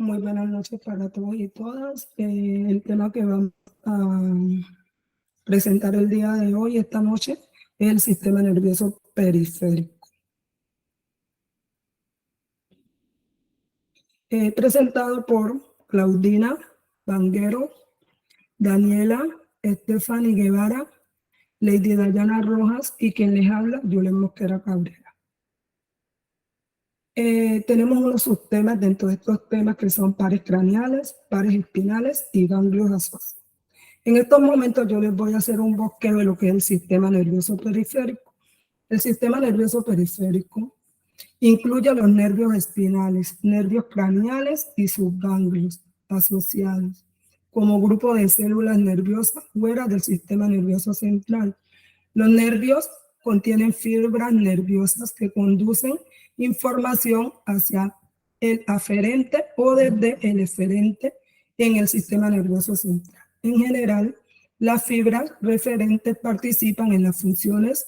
Muy buenas noches para todos y todas. El tema que vamos a presentar el día de hoy, esta noche, es el sistema nervioso periférico. Presentado por Claudina Vanguero, Daniela Estefani Guevara, Lady Dayana Rojas y quien les habla, Julen Mosquera Cabrera. Tenemos unos subtemas dentro de estos temas que son pares craneales, pares espinales y ganglios asociados. En estos momentos yo les voy a hacer un bosqueo de lo que es el sistema nervioso periférico. El sistema nervioso periférico incluye los nervios espinales, nervios craneales y sus ganglios asociados, como grupo de células nerviosas fuera del sistema nervioso central. Los nervios contienen fibras nerviosas que conducen información hacia el aferente o desde el eferente en el sistema nervioso central. En general, las fibras referentes participan en las funciones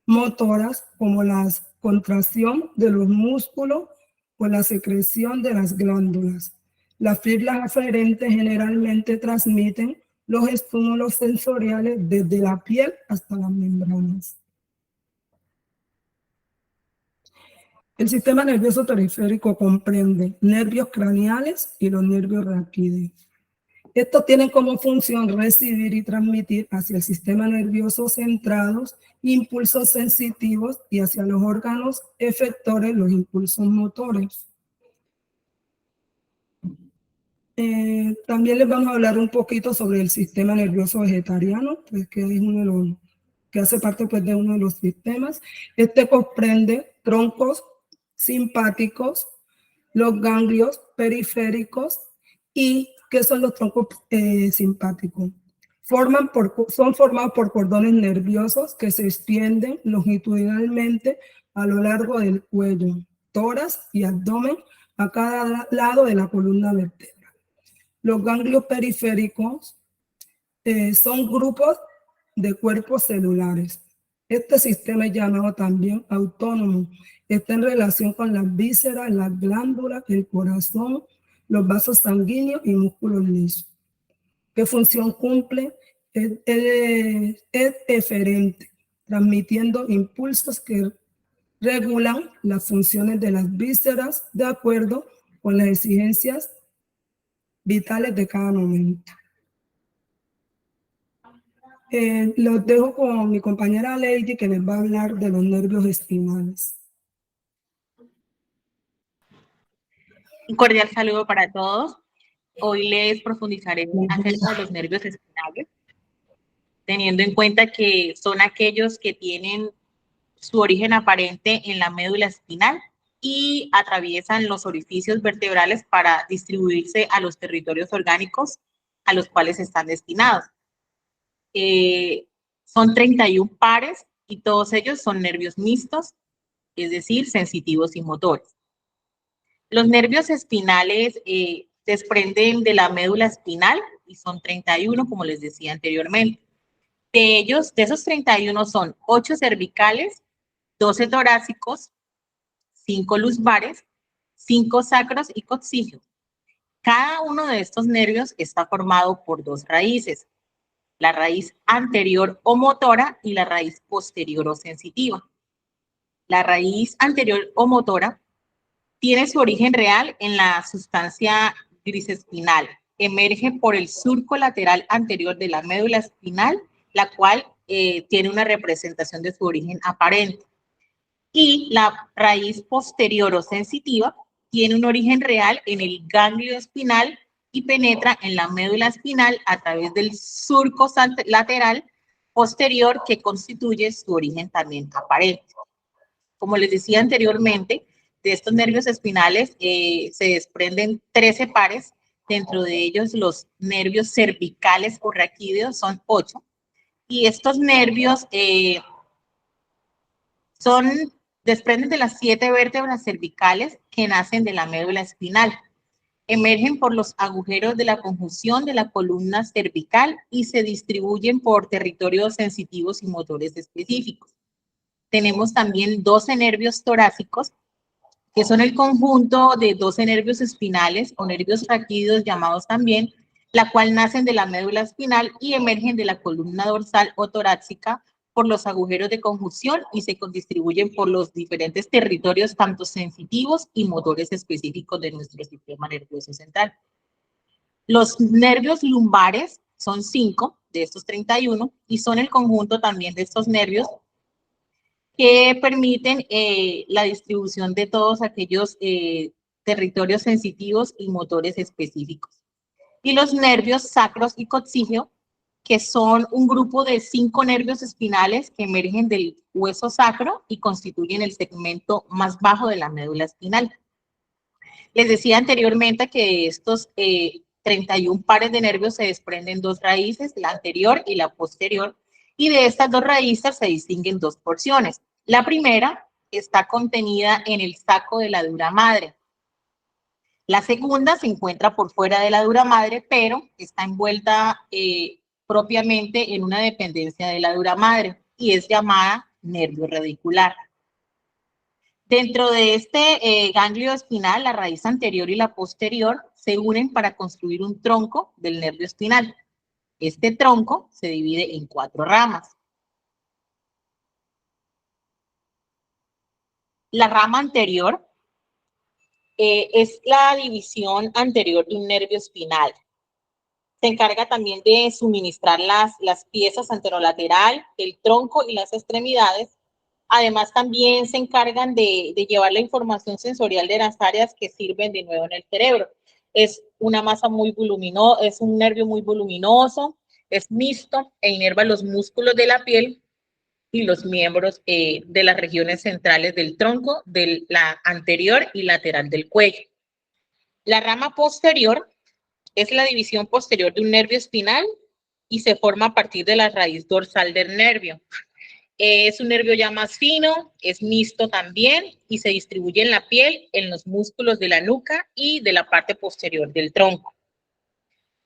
motoras como la contracción de los músculos o la secreción de las glándulas. Las fibras aferentes generalmente transmiten los estímulos sensoriales desde la piel hasta las membranas. El sistema nervioso periférico comprende nervios craneales y los nervios raquídeos. Estos tienen como función recibir y transmitir hacia el sistema nervioso centrados impulsos sensitivos y hacia los órganos efectores los impulsos motores. También les vamos a hablar un poquito sobre el sistema nervioso vegetariano, pues, que es uno de los que hace parte, pues, de uno de los sistemas. Este comprende troncos simpáticos, los ganglios periféricos y ¿qué son los troncos simpáticos? Son formados por cordones nerviosos que se extienden longitudinalmente a lo largo del cuello, tórax y abdomen a cada lado de la columna vertebral. Los ganglios periféricos son grupos de cuerpos celulares. Este sistema es llamado también autónomo. Está en relación con las vísceras, las glándulas, el corazón, los vasos sanguíneos y músculos lisos. ¿Qué función cumple? Es eferente, transmitiendo impulsos que regulan las funciones de las vísceras de acuerdo con las exigencias vitales de cada momento. Los dejo con mi compañera Lady, que les va a hablar de los nervios espinales. Un cordial saludo para todos. Hoy les profundizaré acerca de los nervios espinales, teniendo en cuenta que son aquellos que tienen su origen aparente en la médula espinal y atraviesan los orificios vertebrales para distribuirse a los territorios orgánicos a los cuales están destinados. Son 31 pares y todos ellos son nervios mixtos, es decir, sensitivos y motores. Los nervios espinales desprenden de la médula espinal y son 31, como les decía anteriormente. De esos 31 son 8 cervicales, 12 torácicos, 5 lumbares, 5 sacros y coxígeos. Cada uno de estos nervios está formado por 2 raíces, la raíz anterior o motora y la raíz posterior o sensitiva. La raíz anterior o motora tiene su origen real en la sustancia grisespinal. Emerge por el surco lateral anterior de la médula espinal, la cual tiene una representación de su origen aparente. Y la raíz posterior o sensitiva tiene un origen real en el ganglio espinal y penetra en la médula espinal a través del surco lateral posterior que constituye su origen también aparente. Como les decía anteriormente, de estos nervios espinales se desprenden 13 pares, dentro de ellos los nervios cervicales o raquídeos son 8, y estos nervios desprenden de las 7 vértebras cervicales que nacen de la médula espinal. Emergen por los agujeros de la conjunción de la columna cervical y se distribuyen por territorios sensitivos y motores específicos. Tenemos también 12 nervios torácicos que son el conjunto de 12 nervios espinales o nervios raquídeos llamados también, la cual nacen de la médula espinal y emergen de la columna dorsal o torácica por los agujeros de conjunción y se distribuyen por los diferentes territorios, tanto sensitivos y motores específicos de nuestro sistema nervioso central. Los nervios lumbares son 5 de estos 31 y son el conjunto también de estos nervios que permiten la distribución de todos aquellos territorios sensitivos y motores específicos. Y los nervios sacros y coccígeo, que son un grupo de 5 nervios espinales que emergen del hueso sacro y constituyen el segmento más bajo de la médula espinal. Les decía anteriormente que estos 31 pares de nervios se desprenden 2 raíces, la anterior y la posterior, y de estas 2 raíces se distinguen 2 porciones. La primera está contenida en el saco de la dura madre. La segunda se encuentra por fuera de la dura madre, pero está envuelta propiamente en una dependencia de la dura madre y es llamada nervio radicular. Dentro de este ganglio espinal, la raíz anterior y la posterior se unen para construir un tronco del nervio espinal. Este tronco se divide en 4 ramas. La rama anterior es la división anterior de un nervio espinal. Se encarga también de suministrar las piezas anterolateral, el tronco y las extremidades. Además, también se encargan de llevar la información sensorial de las áreas que sirven de nuevo en el cerebro. Es una masa muy voluminosa, es un nervio muy voluminoso, es mixto e inerva los músculos de la piel y los miembros de las regiones centrales del tronco, de la anterior y lateral del cuello. La rama posterior es la división posterior de un nervio espinal y se forma a partir de la raíz dorsal del nervio. Es un nervio ya más fino, es mixto también y se distribuye en la piel, en los músculos de la nuca y de la parte posterior del tronco.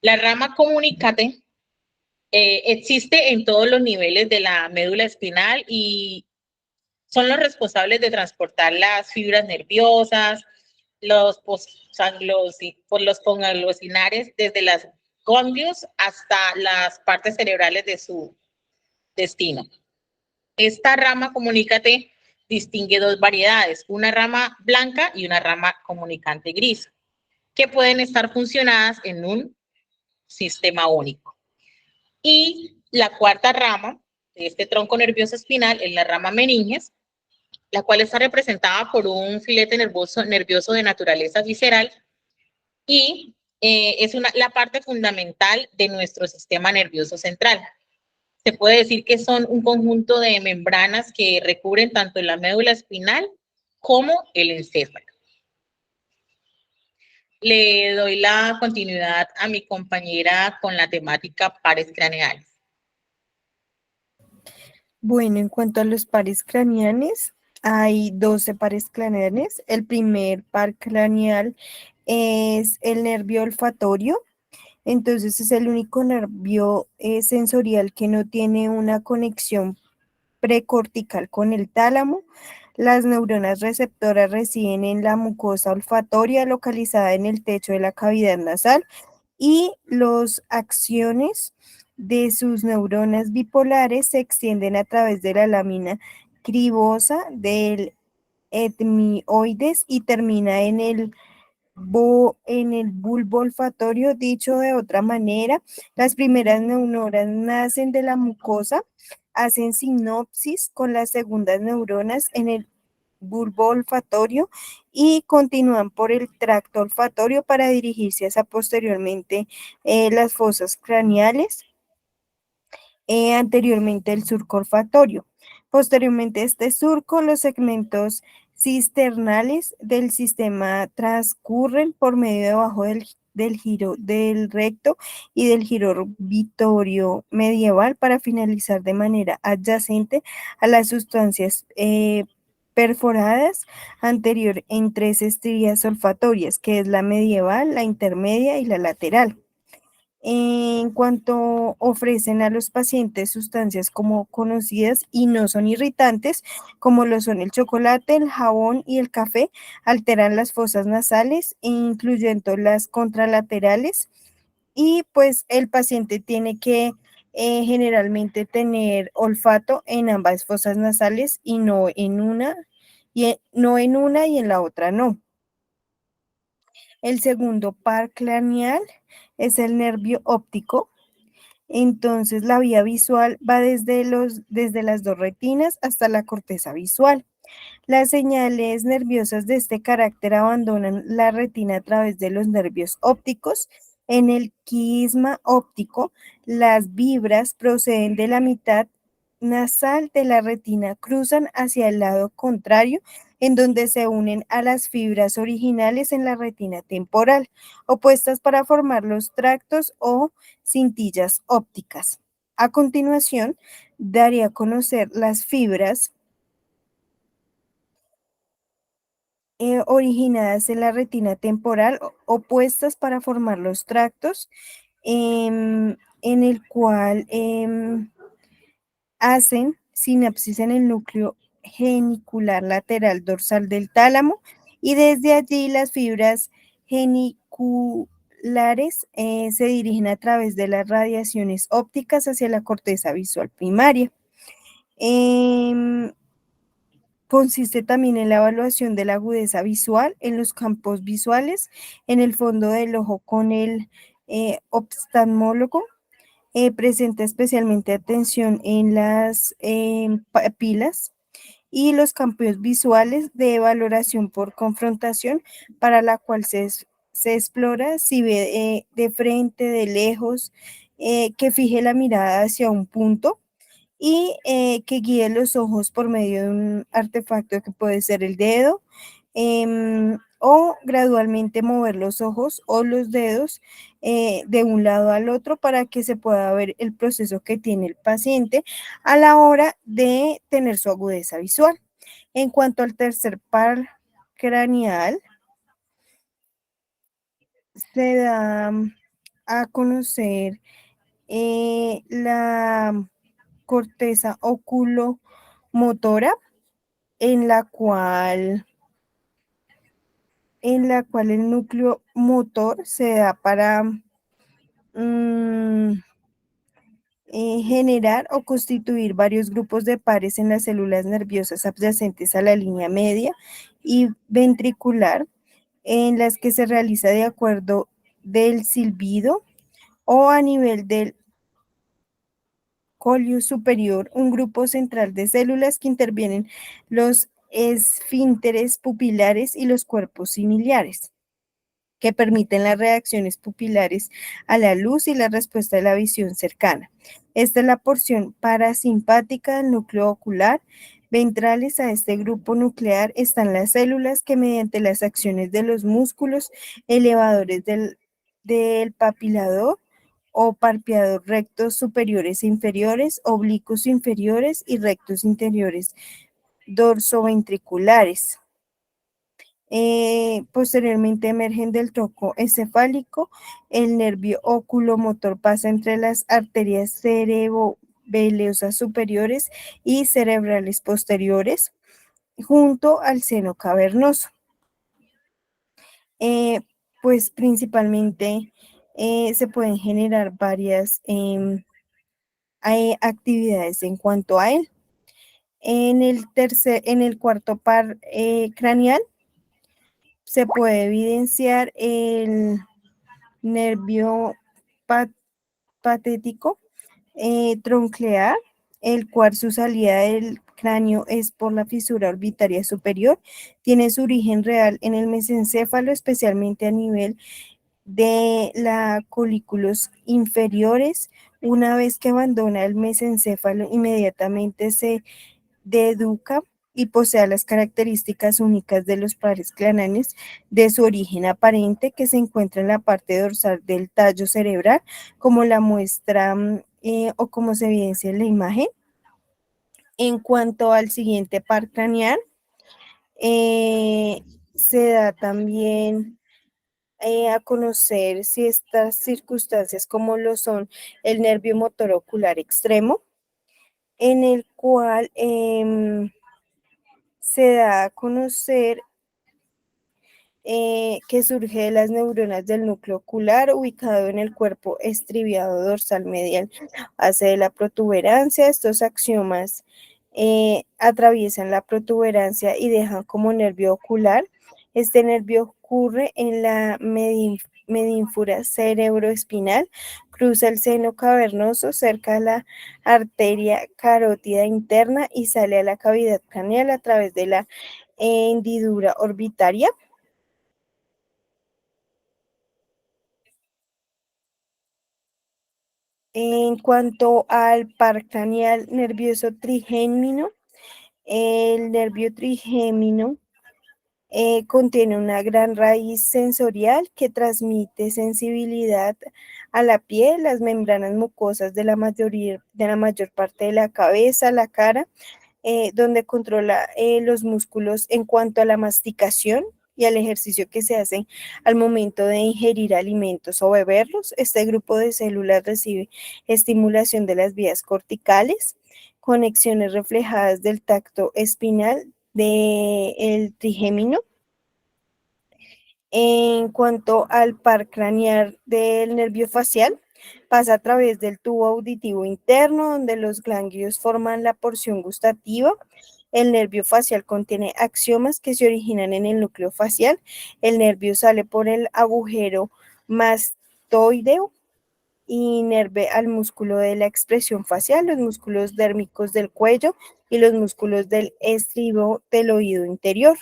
La rama comunicante existe en todos los niveles de la médula espinal y son los responsables de transportar las fibras nerviosas, los conglosinares desde las ganglios hasta las partes cerebrales de su destino. Esta rama comunicante distingue 2 variedades, una rama blanca y una rama comunicante gris, que pueden estar funcionadas en un sistema único. Y la cuarta rama de este tronco nervioso espinal es la rama meninges, la cual está representada por un filete nervioso de naturaleza visceral y es la parte fundamental de nuestro sistema nervioso central. Se puede decir que son un conjunto de membranas que recubren tanto la médula espinal como el encéfalo. Le doy la continuidad a mi compañera con la temática pares craneales. Bueno, en cuanto a los pares craneales, hay 12 pares craneales. El primer par craneal es el nervio olfatorio. Entonces es el único nervio sensorial que no tiene una conexión precortical con el tálamo. Las neuronas receptoras residen en la mucosa olfatoria localizada en el techo de la cavidad nasal y los axiones de sus neuronas bipolares se extienden a través de la lámina cribosa del etmioides y termina en el bulbo olfatorio. Dicho de otra manera, las primeras neuronas nacen de la mucosa, hacen sinapsis con las segundas neuronas en el bulbo olfatorio y continúan por el tracto olfatorio para dirigirse hacia posteriormente las fosas craneales, anteriormente el surco olfatorio. Posteriormente este surco, los segmentos cisternales del sistema transcurren por medio debajo del giro del recto y del giro vitorio medieval para finalizar de manera adyacente a las sustancias perforadas anterior en 3 estrías olfatorias, que es la medieval, la intermedia y la lateral. En cuanto ofrecen a los pacientes sustancias como conocidas y no son irritantes, como lo son el chocolate, el jabón y el café, alteran las fosas nasales, incluyendo las contralaterales, y pues el paciente tiene que generalmente tener olfato en ambas fosas nasales y no en una, no en una y en la otra no. El segundo par craneal es el nervio óptico. Entonces, la vía visual va desde las dos retinas hasta la corteza visual. Las señales nerviosas de este carácter abandonan la retina a través de los nervios ópticos. En el quisma óptico, las vibras proceden de la mitad nasal de la retina, cruzan hacia el lado contrario, en donde se unen a las fibras originales en la retina temporal, opuestas para formar los tractos o cintillas ópticas. A continuación, daré a conocer las fibras originadas en la retina temporal, opuestas para formar los tractos, en el cual hacen sinapsis en el núcleo genicular lateral dorsal del tálamo, y desde allí las fibras geniculares se dirigen a través de las radiaciones ópticas hacia la corteza visual primaria. Consiste también en la evaluación de la agudeza visual en los campos visuales, en el fondo del ojo con el oftalmólogo. Presenta especialmente atención en las papilas y los campos visuales de valoración por confrontación, para la cual se explora si ve de frente, de lejos, que fije la mirada hacia un punto y que guíe los ojos por medio de un artefacto que puede ser el dedo, o gradualmente mover los ojos o los dedos de un lado al otro para que se pueda ver el proceso que tiene el paciente a la hora de tener su agudeza visual. En cuanto al tercer par craneal, se da a conocer la corteza oculomotora, en la cual el núcleo motor se da para generar o constituir varios grupos de pares en las células nerviosas adyacentes a la línea media y ventricular, en las que se realiza de acuerdo del silbido o a nivel del colio superior, un grupo central de células que intervienen los esfínteres pupilares y los cuerpos ciliares, que permiten las reacciones pupilares a la luz y la respuesta de la visión cercana. Esta es la porción parasimpática del núcleo ocular. Ventrales a este grupo nuclear están las células que, mediante las acciones de los músculos elevadores del papilador o palpeador, rectos superiores e inferiores, oblicuos inferiores y rectos interiores dorsoventriculares. Posteriormente emergen del tronco encefálico. El nervio oculomotor pasa entre las arterias cerebroveleosas superiores y cerebrales posteriores, junto al seno cavernoso. Pues principalmente se pueden generar varias actividades en cuanto a él. En el cuarto par craneal se puede evidenciar el nervio patético tronclear, el cual su salida del cráneo es por la fisura orbitaria superior. Tiene su origen real en el mesencéfalo, especialmente a nivel de la colículos inferiores. Una vez que abandona el mesencéfalo, inmediatamente se deduca y posee las características únicas de los pares craneales de su origen aparente, que se encuentra en la parte dorsal del tallo cerebral, como la muestra o como se evidencia en la imagen. En cuanto al siguiente par craneal, se da también a conocer si estas circunstancias como lo son el nervio motor ocular extremo, en el cual se da a conocer que surge de las neuronas del núcleo ocular ubicado en el cuerpo estribiado dorsal medial, hace de la protuberancia. Estos axiomas atraviesan la protuberancia y dejan como nervio ocular. Este nervio ocurre en la medínfura cerebroespinal, cruza el seno cavernoso cerca de la arteria carótida interna y sale a la cavidad craneal a través de la hendidura orbitaria. En cuanto al par craneal nervioso trigémino, el nervio trigémino contiene una gran raíz sensorial que transmite sensibilidad a la piel, las membranas mucosas de la mayor parte de la cabeza, la cara, donde controla los músculos en cuanto a la masticación y al ejercicio que se hacen al momento de ingerir alimentos o beberlos. Este grupo de células recibe estimulación de las vías corticales, conexiones reflejadas del tacto espinal del trigémino. En cuanto al par craneal del nervio facial, pasa a través del tubo auditivo interno, donde los ganglios forman la porción gustativa. El nervio facial contiene axiomas que se originan en el núcleo facial. El nervio sale por el agujero mastoideo y inerva al músculo de la expresión facial, los músculos dérmicos del cuello y los músculos del estribo del oído interior.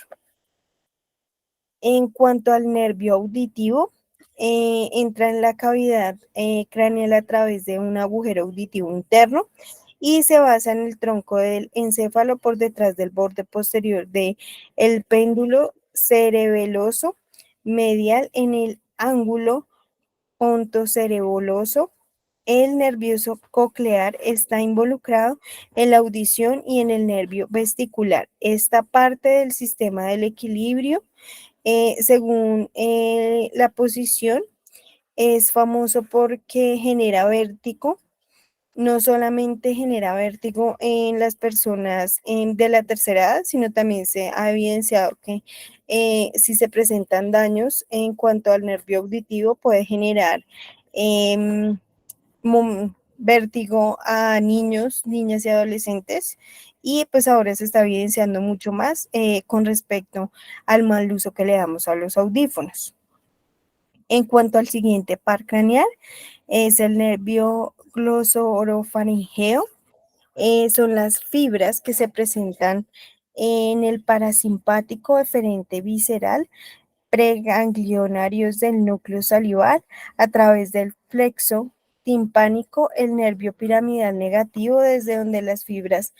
En cuanto al nervio auditivo, entra en la cavidad craneal a través de un agujero auditivo interno y se basa en el tronco del encéfalo por detrás del borde posterior del péndulo cerebeloso medial en el ángulo pontocerebeloso. El nervioso coclear está involucrado en la audición y en el nervio vestibular. Esta parte del sistema del equilibrio, según la posición, es famoso porque genera vértigo. No solamente genera vértigo en las personas de la tercera edad, sino también se ha evidenciado que si se presentan daños en cuanto al nervio auditivo, puede generar vértigo a niños, niñas y adolescentes. Y pues ahora se está evidenciando mucho más con respecto al mal uso que le damos a los audífonos. En cuanto al siguiente par craneal, es el nervio glosorofaringeo. Son las fibras que se presentan en el parasimpático eferente visceral preganglionarios del núcleo salivar a través del plexo timpánico, el nervio piramidal negativo, desde donde las fibras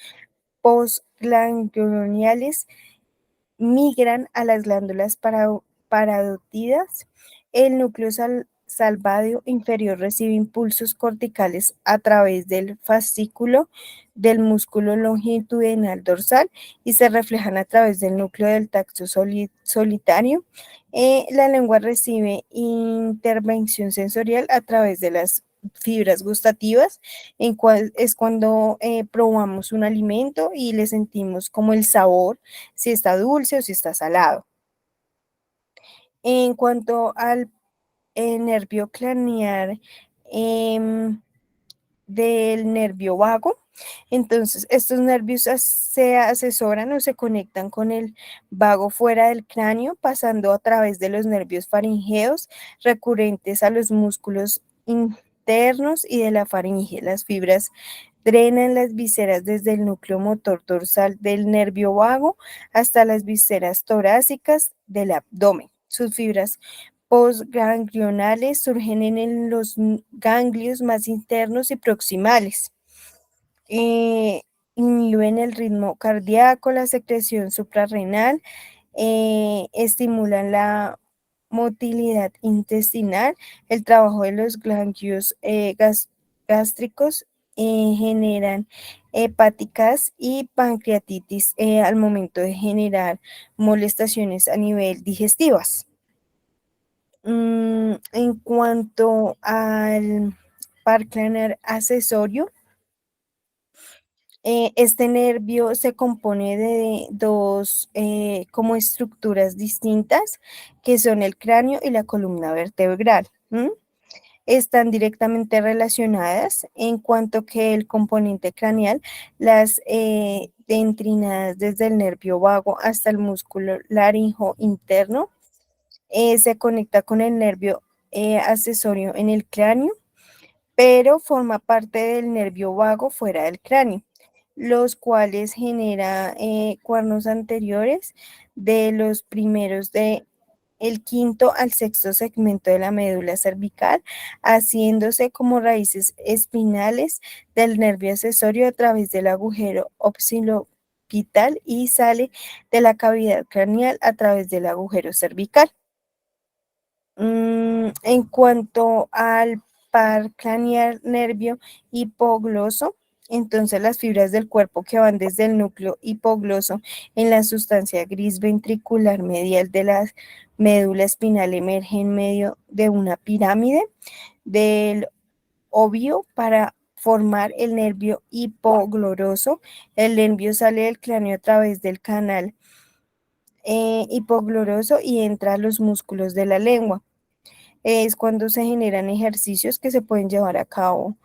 postganglioniales migran a las glándulas paradótidas. El núcleo salvadio inferior recibe impulsos corticales a través del fascículo del músculo longitudinal dorsal y se reflejan a través del núcleo del tacto solitario. La lengua recibe intervención sensorial a través de las fibras gustativas, en cual es cuando probamos un alimento y le sentimos como el sabor, si está dulce o si está salado. En cuanto al nervio craneal del nervio vago, entonces estos nervios se asesoran o se conectan con el vago fuera del cráneo, pasando a través de los nervios faringeos recurrentes a los músculos internos y de la faringe. Las fibras drenan las vísceras desde el núcleo motor dorsal del nervio vago hasta las vísceras torácicas del abdomen. Sus fibras postganglionales surgen en los ganglios más internos y proximales. Inhiben el ritmo cardíaco, la secreción suprarrenal, estimulan la motilidad intestinal, el trabajo de los ganglios gástricos, generan hepáticas y pancreatitis al momento de generar molestaciones a nivel digestivas. En cuanto al par craneal accesorio, este nervio se compone de dos como estructuras distintas, que son el cráneo y la columna vertebral. Están directamente relacionadas en cuanto que el componente craneal, las dendrinadas desde el nervio vago hasta el músculo laringo interno, se conecta con el nervio accesorio en el cráneo, pero forma parte del nervio vago fuera del cráneo, los cuales genera cuernos anteriores de los primeros de el quinto al sexto segmento de la médula cervical, haciéndose como raíces espinales del nervio accesorio a través del agujero occipital y sale de la cavidad craneal a través del agujero cervical. En cuanto al par craneal nervio hipogloso, entonces las fibras del cuerpo que van desde el núcleo hipogloso en la sustancia gris ventricular medial de la médula espinal emergen en medio de una pirámide del óveo para formar el nervio hipogloroso. El nervio sale del cráneo a través del canal hipogloroso y entra a los músculos de la lengua. Es cuando se generan ejercicios que se pueden llevar a cabo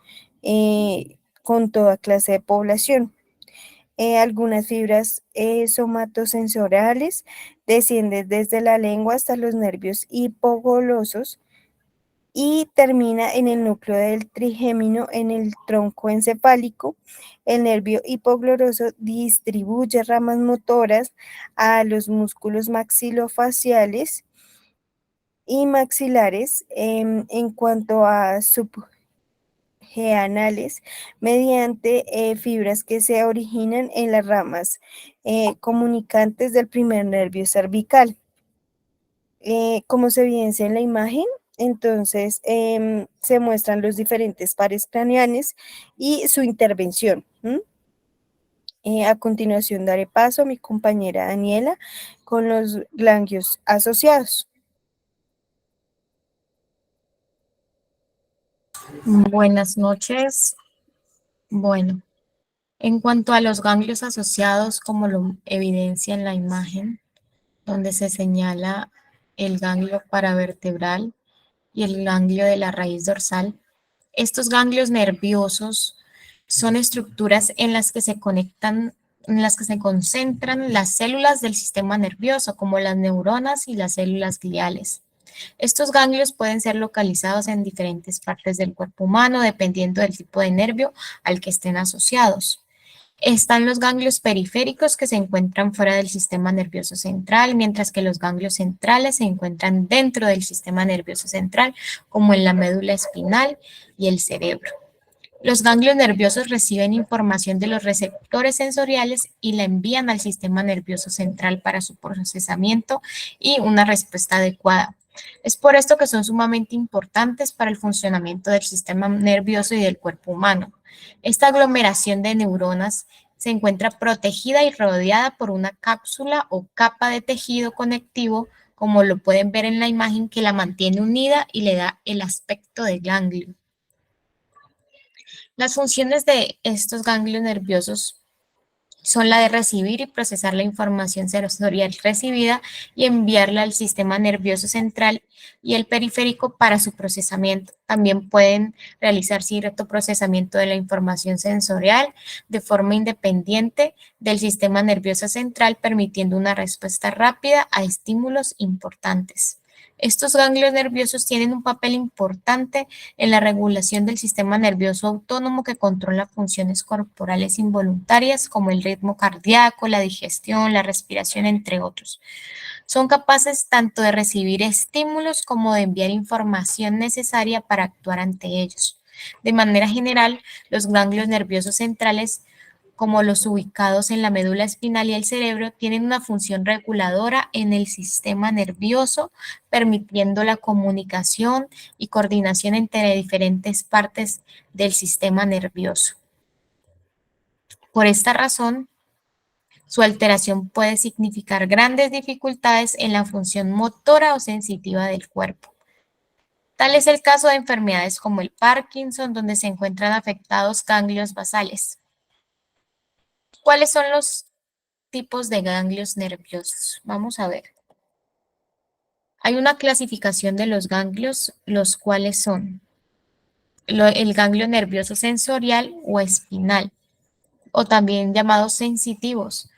con toda clase de población. Algunas fibras somatosensoriales descienden desde la lengua hasta los nervios hipoglosos y termina en el núcleo del trigémino en el tronco encefálico. El nervio hipogloroso distribuye ramas motoras a los músculos maxilofaciales y maxilares en cuanto a subgeanales mediante fibras que se originan en las ramas comunicantes del primer nervio cervical. Como se evidencia en la imagen, entonces se muestran los diferentes pares craneales y su intervención. A continuación daré paso a mi compañera Daniela con los ganglios asociados. Buenas noches. Bueno, en cuanto a los ganglios asociados, como lo evidencia en la imagen, donde se señala el ganglio paravertebral y el ganglio de la raíz dorsal, estos ganglios nerviosos son estructuras en las que se conectan, en las que se concentran las células del sistema nervioso, como las neuronas y las células gliales. Estos ganglios pueden ser localizados en diferentes partes del cuerpo humano dependiendo del tipo de nervio al que estén asociados. Están los ganglios periféricos que se encuentran fuera del sistema nervioso central, mientras que los ganglios centrales se encuentran dentro del sistema nervioso central, como en la médula espinal y el cerebro. Los ganglios nerviosos reciben información de los receptores sensoriales y la envían al sistema nervioso central para su procesamiento y una respuesta adecuada. Es por esto que son sumamente importantes para el funcionamiento del sistema nervioso y del cuerpo humano. Esta aglomeración de neuronas se encuentra protegida y rodeada por una cápsula o capa de tejido conectivo, como lo pueden ver en la imagen, que la mantiene unida y le da el aspecto de ganglio. Las funciones de estos ganglios nerviosos son la de recibir y procesar la información sensorial recibida y enviarla al sistema nervioso central y el periférico para su procesamiento. También pueden realizar cierto procesamiento de la información sensorial de forma independiente del sistema nervioso central, permitiendo una respuesta rápida a estímulos importantes. Estos ganglios nerviosos tienen un papel importante en la regulación del sistema nervioso autónomo que controla funciones corporales involuntarias como el ritmo cardíaco, la digestión, la respiración, entre otros. Son capaces tanto de recibir estímulos como de enviar información necesaria para actuar ante ellos. De manera general, los ganglios nerviosos centrales, como los ubicados en la médula espinal y el cerebro, tienen una función reguladora en el sistema nervioso, permitiendo la comunicación y coordinación entre diferentes partes del sistema nervioso. Por esta razón, su alteración puede significar grandes dificultades en la función motora o sensitiva del cuerpo. Tal es el caso de enfermedades como el Parkinson, donde se encuentran afectados ganglios basales. ¿Cuáles son los tipos de ganglios nerviosos? Vamos a ver. Hay una clasificación de los ganglios, los cuales son el ganglio nervioso sensorial o espinal, o también llamados sensitivos,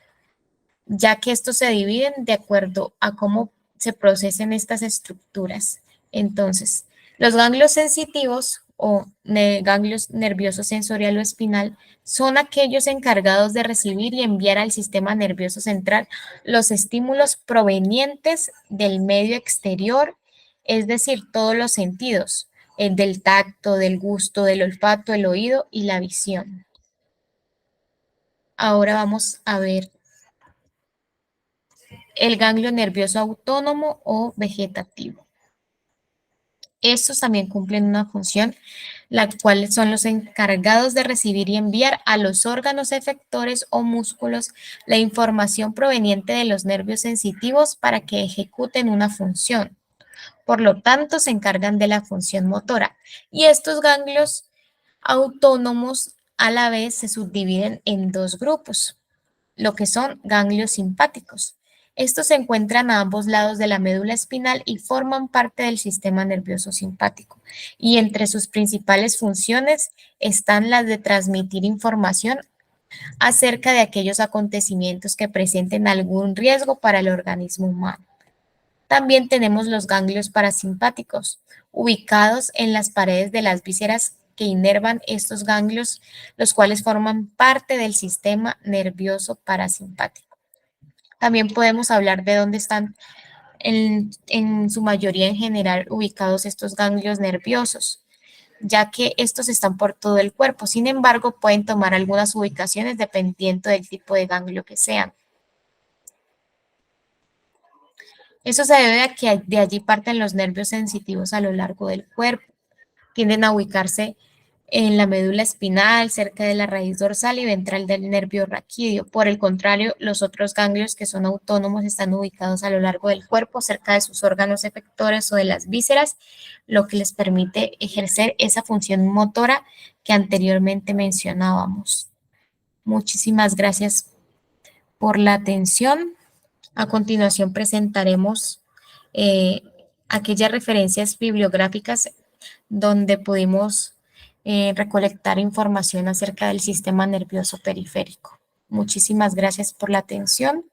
ya que estos se dividen de acuerdo a cómo se procesen estas estructuras. Entonces, los ganglios sensitivos o ganglios nervioso sensorial o espinal son aquellos encargados de recibir y enviar al sistema nervioso central los estímulos provenientes del medio exterior, es decir, todos los sentidos, el del tacto, del gusto, del olfato, el oído y la visión. Ahora vamos a ver el ganglio nervioso autónomo o vegetativo. Estos también cumplen una función, la cual son los encargados de recibir y enviar a los órganos efectores o músculos la información proveniente de los nervios sensitivos para que ejecuten una función. Por lo tanto, se encargan de la función motora. Y estos ganglios autónomos a la vez se subdividen en dos grupos, lo que son ganglios simpáticos. Estos se encuentran a ambos lados de la médula espinal y forman parte del sistema nervioso simpático. Y entre sus principales funciones están las de transmitir información acerca de aquellos acontecimientos que presenten algún riesgo para el organismo humano. También tenemos los ganglios parasimpáticos, ubicados en las paredes de las vísceras que inervan estos ganglios, los cuales forman parte del sistema nervioso parasimpático. También podemos hablar de dónde están en su mayoría en general ubicados estos ganglios nerviosos, ya que estos están por todo el cuerpo. Sin embargo, pueden tomar algunas ubicaciones dependiendo del tipo de ganglio que sean. Eso se debe a que de allí parten los nervios sensitivos a lo largo del cuerpo. Tienden a ubicarse en la médula espinal, cerca de la raíz dorsal y ventral del nervio raquídeo. Por el contrario, los otros ganglios que son autónomos están ubicados a lo largo del cuerpo, cerca de sus órganos efectores o de las vísceras, lo que les permite ejercer esa función motora que anteriormente mencionábamos. Muchísimas gracias por la atención. A continuación presentaremos aquellas referencias bibliográficas donde pudimos recolectar información acerca del sistema nervioso periférico. Muchísimas gracias por la atención.